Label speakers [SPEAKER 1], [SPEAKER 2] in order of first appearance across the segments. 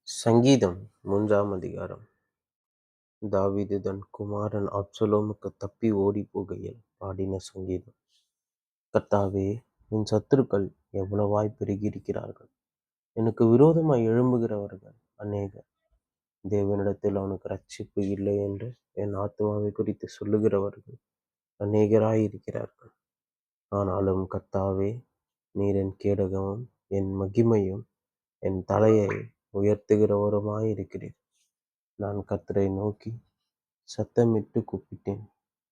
[SPEAKER 1] சங்கீதம் 3ஆம் அதிகாரம். தாவீது தன் குமாரன் அப்சலோமுக்கு தப்பி ஓடிப் போகையில் பாடின சங்கீதம். கர்த்தாவே, என் சத்துருக்கள் எவ்வளவாய் பெருகியிருக்கிறார்கள்! எனக்கு விரோதமாய் எழும்புகிறவர்கள் அநேகர். தேவனிடத்தில் அவனுக்கு இரட்சிப்பு இல்லை என்று என் ஆத்துமாவை குறித்து சொல்லுகிறவர்கள் அநேகராயிருக்கிறார்கள். ஆனாலும் கர்த்தாவே, நீர் என் கேடகமும் என் மகிமையும் என் தலையை உயர்த்துகிறவருமாயிருக்கிறீர். நான் கர்த்தரை நோக்கி சத்தமிட்டு கூப்பிட்டேன்.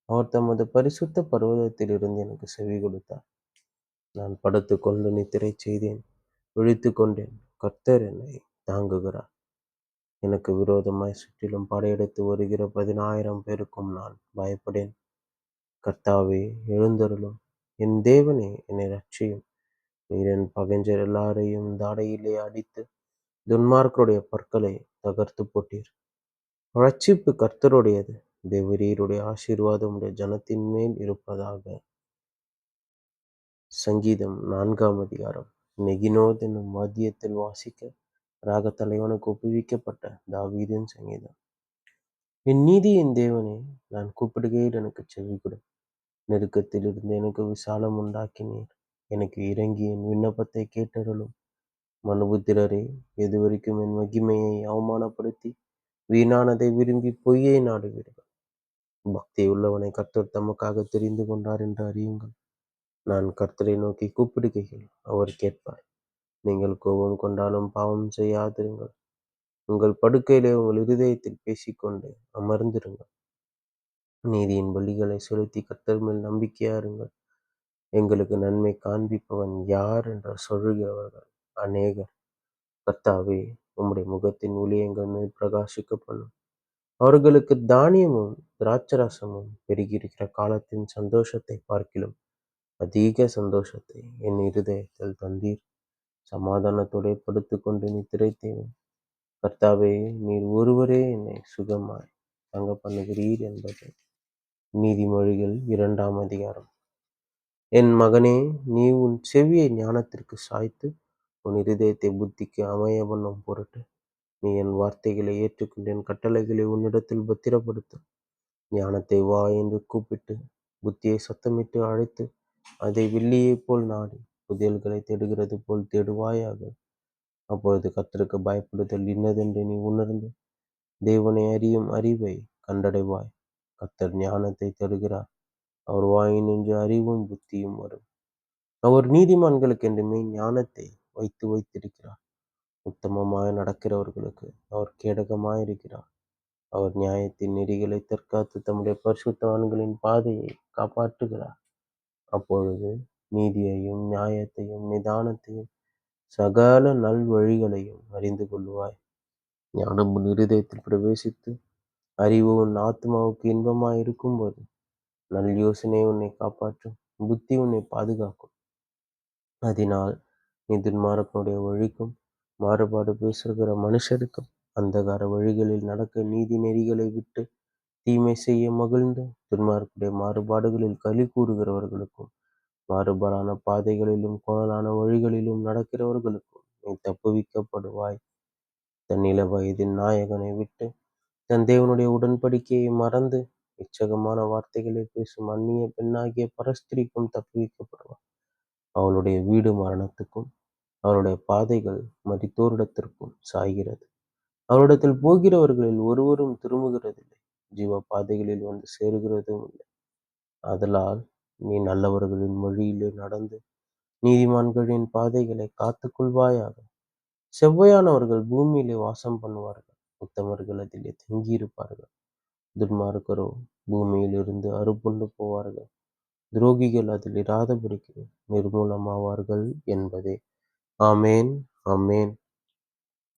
[SPEAKER 1] அவர் தமது பரிசுத்த பர்வதத்திலிருந்து எனக்கு செவி கொடுத்தார். நான் படுத்துக்கொண்டு நித்திரை செய்தேன், விழித்துக் கொண்டேன். கர்த்தர் என்னை தாங்குகிறார். எனக்கு விரோதமாய் சுற்றிலும் படையெடுத்து வருகிற 10,000 பேருக்கும் நான் பயப்படேன். கர்த்தாவே, எழுந்தருளும். என் தேவனே, என்னை இரட்சியும். நீர் என் பகைஞர் எல்லாரையும் தாடையிலே அடித்து துன்மார்க்கருடைய பற்களை தகர்த்து போட்டீர். இரட்சிப்பு கர்த்தருடையது. தேவரீருடைய ஆசீர்வாதம் உடைய ஜனத்தின் மேல் இருப்பதாக. சங்கீதம் 4ஆம் அதிகாரம். மெகினோத் என்னும் வாத்தியத்தில் வாசிக்க ராகத்தலைவனுக்கு ஒப்புவிக்கப்பட்ட தாவீதின் சங்கீதம். என் நீதியின் தேவனே, நான் கூப்பிடுகையில் எனக்கு செவி கொடு. நெருக்கத்தில் இருந்து எனக்கு விசாலம் உண்டாக்கினீர். எனக்கு இறங்கி என் விண்ணப்பத்தை கேட்டருளும். மனுபுத்திரரே, எதுவரைக்கும் என் மகிமையை அவமானப்படுத்தி வீணானதை விரும்பி பொய்யை நாடுவீர்கள்? பக்தியுள்ளவனை கர்த்தர் தமக்காக தெரிந்து கொண்டார் என்று அறியுங்கள். நான் கர்த்தரை நோக்கி கூப்பிடுகையில் அவர் கேட்பார். நீங்கள் கோபம் கொண்டாலும் பாவம் செய்யாதிருங்கள். உங்கள் படுக்கையிலே உங்கள் இருதயத்தில் பேசிக்கொண்டு அமர்ந்திருங்கள். நீதியின் பலிகளை செலுத்தி கர்த்தர் மேல் நம்பிக்கையாருங்கள். எங்களுக்கு நன்மை காண்பிப்பவன் யார் என்று சொல்லுகிறவர்கள் அநேகர். கர்த்தாவே, உம்முடைய முகத்தின் ஒளி எங்கள் மேல் பிரகாசிக்க பண்ணும். அவர்களுக்கு தானியமும் திராட்சரசமும் பெருகியிருக்கிற காலத்தின் சந்தோஷத்தை பார்க்கிலும் அதிக சந்தோஷத்தை என் இருதயத்தில் தந்தீர். சமாதானத்தோடு படுத்துக்கொண்டு நித்திரைத்தேன். கர்த்தாவே, நீர் ஒருவரே என்னை சுகமாய் தங்க பண்ணுகிறீர் என்பது. நீதிமொழிகள் 2ஆம் அதிகாரம். என் மகனே, நீ உன் செவியை ஞானத்திற்கு சாய்த்து உன் இருதயத்தை புத்திக்கு அமைய பண்ணும் பொருட்டு நீ என் வார்த்தைகளை ஏற்றுக்கொண்டு என் கட்டளைகளை உன்னிடத்தில் பத்திரப்படுத்து. ஞானத்தை வா என்று கூப்பிட்டு புத்தியை சத்தமிட்டு அழைத்து அதை வெள்ளியைப் போல் நாடி புதையல்களை தேடுகிறது போல் தேடுவாயாக. அப்பொழுது கர்த்தருக்கு பயப்படுதல் இன்னதென்று நீ உணர்ந்து தேவனை அறியும் அறிவை கண்டடைவாய். கர்த்தர் ஞானத்தை தேடுகிறார். அவர் வாயினின்று அறிவும் புத்தியும் வரும். அவர் நீதிமான்களுக்கு என்றுமே ஞானத்தை வைத்திருக்கிறார். உத்தமமாய் நடக்கிறவர்களுக்கு அவர் கேடகமாயிருக்கிறார். அவர் நியாயத்தின் நெறிகளை தற்காத்து தம்முடைய பரிசுத்தவான்களின் பாதையை காப்பாற்றுகிறார். அப்பொழுது நீதியையும் நியாயத்தையும் நிதானத்தையும் சகல நல்வழிகளையும் அறிந்து கொள்ளுவாய். ஞானம் உன் இருதயத்தில் பிரவேசித்து அறிவு உன் ஆத்மாவுக்கு இன்பமாய் இருக்கும்போது நல் யோசனை உன்னை காப்பாற்றும். புத்தி உன்னை பாதுகாக்கும். அதனால் நீ துன்மார்க்கனுடைய வழிக்கும் மாறுபாடு பேசுகிற மனுஷருக்கும் அந்தகார வழிகளில் நடக்க நீதி நெறிகளை விட்டு தீமை செய்ய மகிழ்ந்து துன்மார்க்குடைய மாறுபாடுகளில் களி கூறுகிறவர்களுக்கும் மாறுபாடான பாதைகளிலும் கோணலான வழிகளிலும் நடக்கிறவர்களுக்கும் நீ தப்புவிக்கப்படுவாய். தன் இள வயதின் நாயகனை விட்டு தன் தேவனுடைய உடன்படிக்கையை மறந்து இச்சகமான வார்த்தைகளை பேசும் அந்நிய பெண்ணாகிய பரஸ்திரிக்கும் தப்புவிக்கப்படுவார். அவளுடைய வீடு மரணத்துக்கும் அவளுடைய பாதைகள் மரித்தோரிடத்திற்கும் சாய்கிறது. அவரிடத்தில் போகிறவர்களில் ஒருவரும் திரும்புகிறதில்லை. ஜீவ பாதைகளில் வந்து சேருகிறதும் இல்லை. ஆதலால் நீ நல்லவர்களின் மொழியிலே நடந்து நீதிமான்களின் பாதைகளை காத்து கொள்வாயாக. செவ்வையானவர்கள் பூமியிலே வாசம் பண்ணுவார்கள். உத்தமர்கள் அதிலே தங்கியிருப்பார்கள். துன்மார்க்கரோ பூமியிலிருந்து அறுப்புண்டு போவார்கள். துரோகிகள் அதில் இராதபடிக்கு நிர்மூலமாவார்கள் என்பதே. ஆமேன், ஆமேன்.